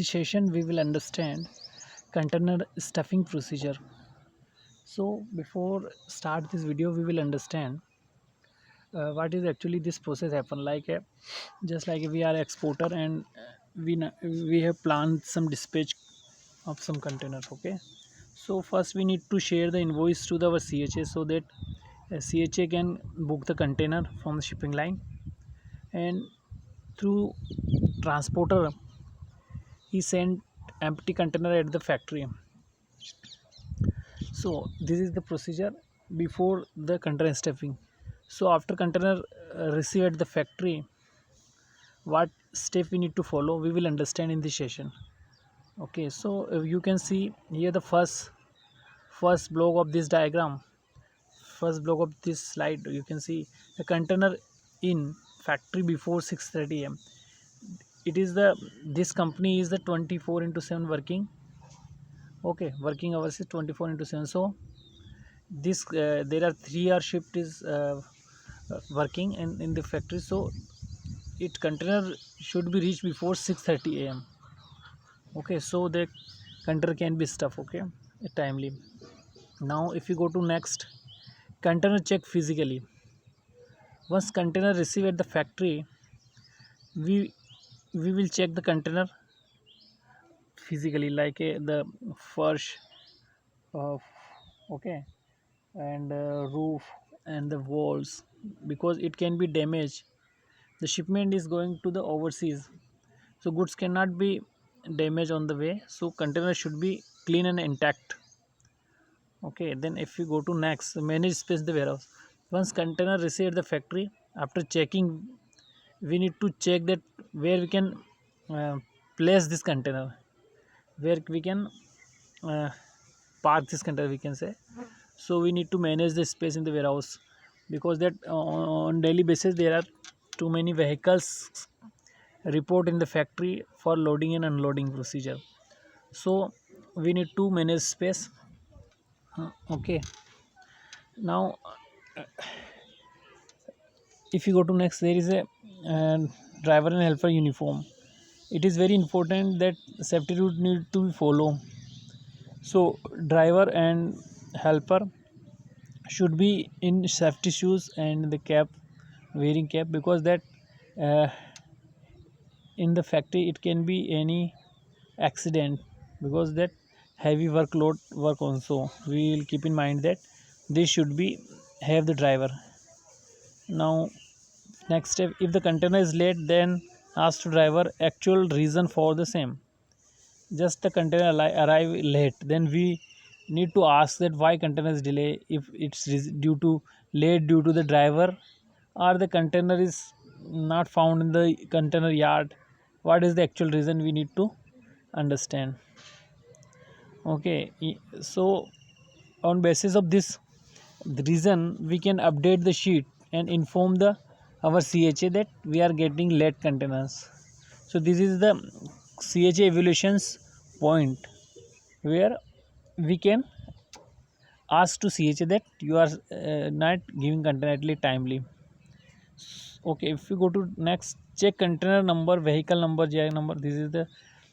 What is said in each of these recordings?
This session we will understand container stuffing procedure. So before start this video we will understand what is actually this process happen just like we are exporter and we have planned some dispatch of some container. Okay, so first we need to share the invoice to our CHA so that CHA can book the container from the shipping line, and through transporter he sent empty container at the factory. So this is the procedure before the container stuffing. So after container receive at the factory, what step we need to follow we will understand in this session. Okay, so you can see here the first block of this diagram, first block of this slide. You can see the container in factory before 6:30 am. It is the this company is the 24 into 7 working. Okay, working hours is 24 into 7. So this there are 3 hour shift is working in the factory. So it container should be reached before 6:30 am. Okay, so the container can be stuffed. Okay, timely. Now if you go to next, container check physically. Once container receive at the factory, we we will check the container physically, like the first of okay, and roof and the walls, because it can be damaged. The shipment is going to the overseas, so goods cannot be damaged on the way, so container should be clean and intact. Okay, then if you go to next, manage space the warehouse. Once container receive the factory, after checking we need to check that where we can uh, place this container, where we can uh, park this container, we can say. So we need to manage the space in the warehouse, because that on daily basis there are too many vehicles report in the factory for loading and unloading procedure. So we need to manage space. Okay, now if you go to next, there is a uh, driver and helper uniform. It is very important that safety rule need to be follow. So driver and helper should be in safety shoes and the cap, wearing cap, because that uh, in the factory it can be any accident, because that heavy workload work also. We will keep in mind that they should be have the driver. Now next step, if the container is late, then ask the driver actual reason for the same. Just the container arrive late, then we need to ask that why container is delay, if it's due to late due to the driver, or the container is not found in the container yard. What is the actual reason we need to understand. Okay, so on basis of this the reason, we can update the sheet and inform the our CHA that we are getting late containers. So this is the CHA evaluations point, where we can ask to CHA that you are not giving container timely. Okay, if you go to next, check container number, vehicle number, GI number. This is the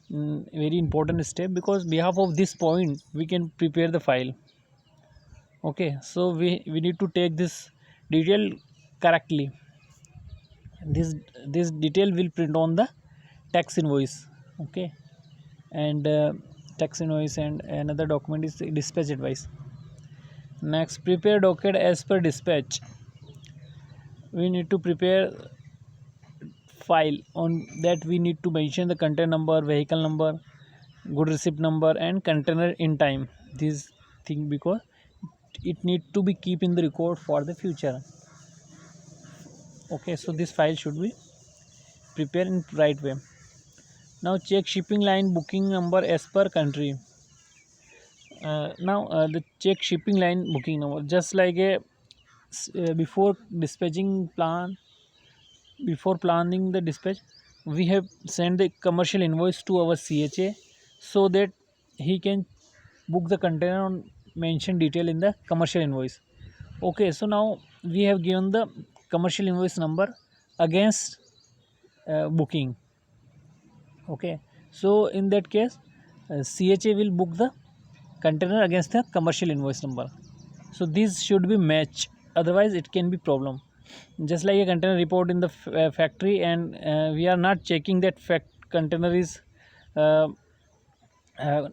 very important step, because behalf of this point we can prepare the file. Okay, so we need to take this detail correctly. This detail will print on the tax invoice. Okay, and tax invoice and another document is dispatch advice. Next, prepare docket as per dispatch. We need to prepare file on that. We need to mention the container number, vehicle number, good receipt number, and container in time. This thing, because it need to be keep in the record for the future. Okay, so this file should be prepared in right way. Now check shipping line booking number as per country. Now the check shipping line booking number, just like a before dispatching plan, before planning the dispatch, we have sent the commercial invoice to our CHA, so that he can book the container on mentioned detail in the commercial invoice. Okay, so now we have given the commercial invoice number against booking. Okay, So in that case, CHA will book the container against the commercial invoice number. So these should be matched, otherwise it can be problem. Just like a container report in the factory, and we are not checking that container is uh, uh,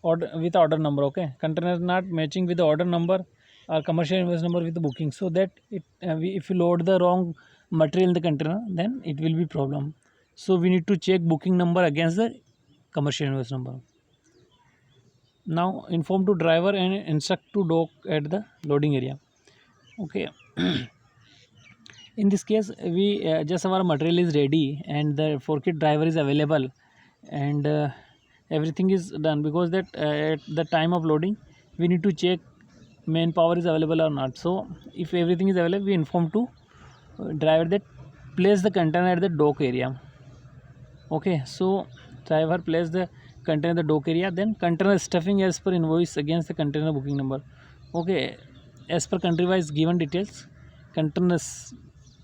order with order number. Okay, container not matching with the order number or commercial invoice number with the booking, so that if you load the wrong material in the container, then it will be problem. So we need to check booking number against the commercial invoice number. Now inform to driver and instruct to dock at the loading area. Okay. In this case, we just our material is ready and the forklift driver is available, and everything is done, because that at the time of loading we need to check manpower is available or not. So if everything is available, we inform to driver that place the container at the dock area. Okay, so driver place the container at the dock area, then container stuffing as per invoice against the container booking number. Okay, as per country wise given details, container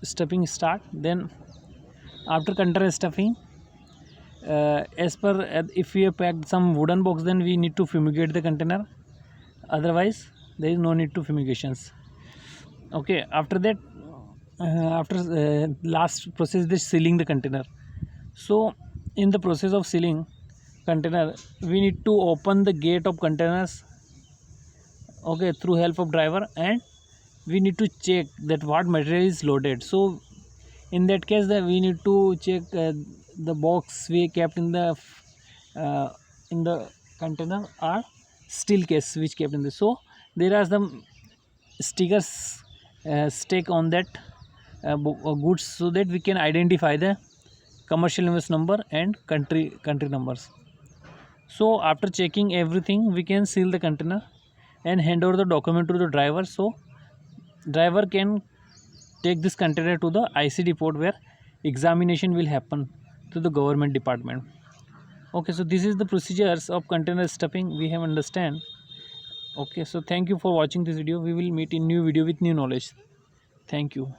stuffing start. Then after container stuffing, as per if we have packed some wooden box, then we need to fumigate the container, otherwise there is no need to fumigations. Okay, after that, after last process, the sealing the container. So in the process of sealing container, we need to open the gate of containers, okay, through help of driver, and we need to check that what material is loaded. So in that case, that we need to check the box we kept uh, in the container are steel case which kept in this. So there are some stickers stick on that goods, so that we can identify the commercial invoice number and country numbers. So after checking everything, we can seal the container and hand over the document to the driver, so driver can take this container to the IC port, where examination will happen to the government department. Okay, so this is the procedures of container stuffing we have understand. Okay, so thank you for watching this video. We will meet in new video with new knowledge. Thank you.